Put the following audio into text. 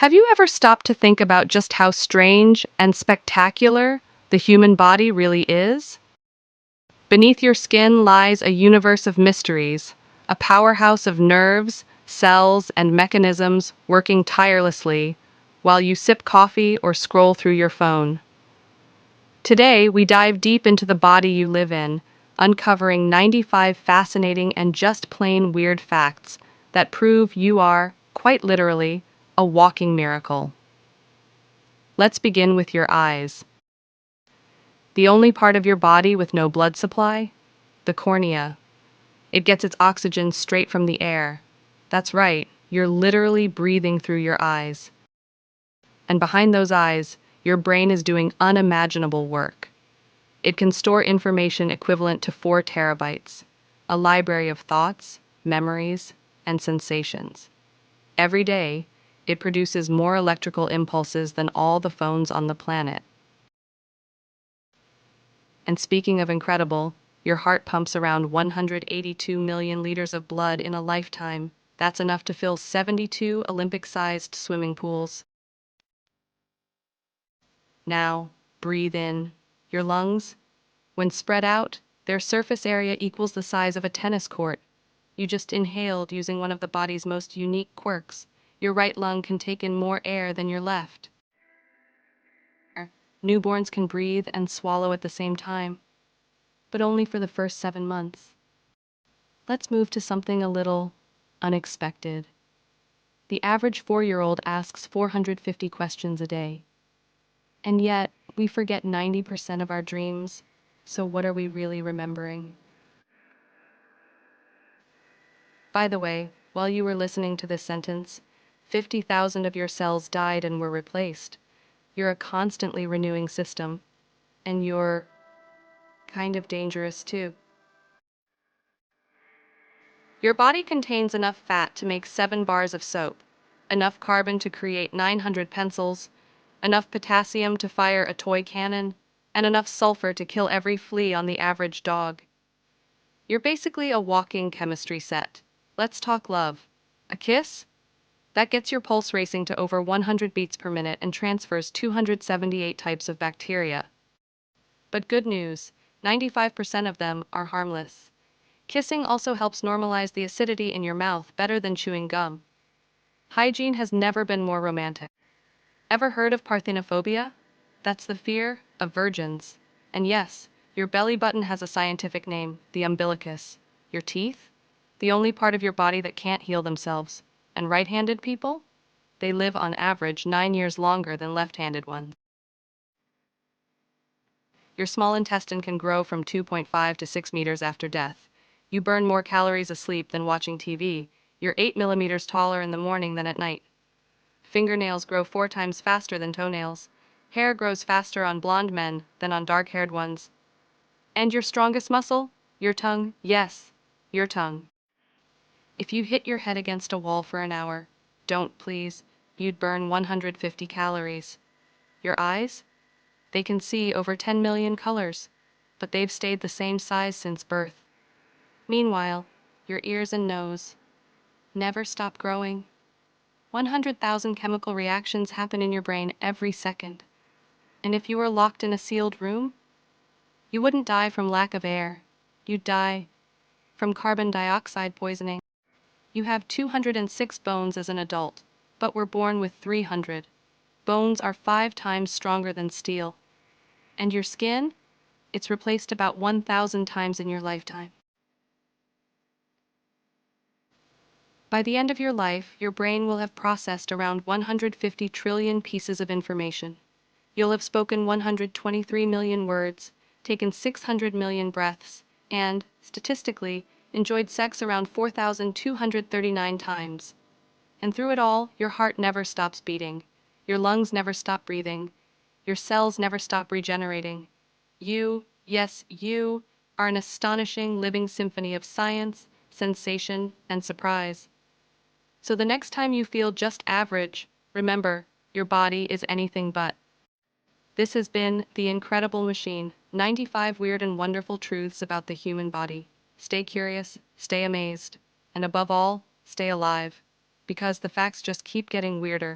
Have you ever stopped to think about just how strange and spectacular the human body really is? Beneath your skin lies a universe of mysteries, a powerhouse of nerves, cells, and mechanisms working tirelessly while you sip coffee or scroll through your phone. Today, we dive deep into the body you live in, uncovering 95 fascinating and just plain weird facts that prove you are, quite literally, a walking miracle. Let's begin with your eyes. The only part of your body with no blood supply? The cornea. It gets its oxygen straight from the air. That's right, you're literally breathing through your eyes. And behind those eyes, your brain is doing unimaginable work. It can store information equivalent to 4 terabytes, a library of thoughts, memories, and sensations. Every day, it produces more electrical impulses than all the phones on the planet. And speaking of incredible, your heart pumps around 182 million liters of blood in a lifetime. That's enough to fill 72 Olympic-sized swimming pools. Now, breathe in. Your lungs, when spread out, their surface area equals the size of a tennis court. You just inhaled using one of the body's most unique quirks. Your right lung can take in more air than your left. Newborns can breathe and swallow at the same time, but only for the first 7 months. Let's move to something a little unexpected. The average 4-year-old asks 450 questions a day. And yet, we forget 90% of our dreams. So what are we really remembering? By the way, while you were listening to this sentence, 50,000 of your cells died and were replaced. You're a constantly renewing system, and you're kind of dangerous too. Your body contains enough fat to make 7 bars of soap, enough carbon to create 900 pencils, enough potassium to fire a toy cannon, and enough sulfur to kill every flea on the average dog. You're basically a walking chemistry set. Let's talk love. A kiss? That gets your pulse racing to over 100 beats per minute and transfers 278 types of bacteria. But good news, 95% of them are harmless. Kissing also helps normalize the acidity in your mouth better than chewing gum. Hygiene has never been more romantic. Ever heard of parthenophobia? That's the fear of virgins. And yes, your belly button has a scientific name, the umbilicus. Your teeth? The only part of your body that can't heal themselves. And right-handed people? They live on average 9 years longer than left-handed ones. Your small intestine can grow from 2.5 to 6 meters after death. You burn more calories asleep than watching TV. You're 8 millimeters taller in the morning than at night. Fingernails grow 4 times faster than toenails. Hair grows faster on blonde men than on dark-haired ones. And your strongest muscle? Your tongue. Yes, your tongue. If you hit your head against a wall for an hour, don't please, you'd burn 150 calories. Your eyes? They can see over 10 million colors, but they've stayed the same size since birth. Meanwhile, your ears and nose never stop growing. 100,000 chemical reactions happen in your brain every second. And if you were locked in a sealed room, you wouldn't die from lack of air. You'd die from carbon dioxide poisoning. You have 206 bones as an adult, but were born with 300. Bones are 5 times stronger than steel. And your skin? It's replaced about 1,000 times in your lifetime. By the end of your life, your brain will have processed around 150 trillion pieces of information. You'll have spoken 123 million words, taken 600 million breaths, and, statistically, enjoyed sex around 4,239 times. And through it all, your heart never stops beating. Your lungs never stop breathing. Your cells never stop regenerating. You, yes, you, are an astonishing living symphony of science, sensation, and surprise. So the next time you feel just average, remember, your body is anything but. This has been The Incredible Machine, 95 weird and wonderful truths about the human body. Stay curious, stay amazed, and above all, stay alive. Because the facts just keep getting weirder.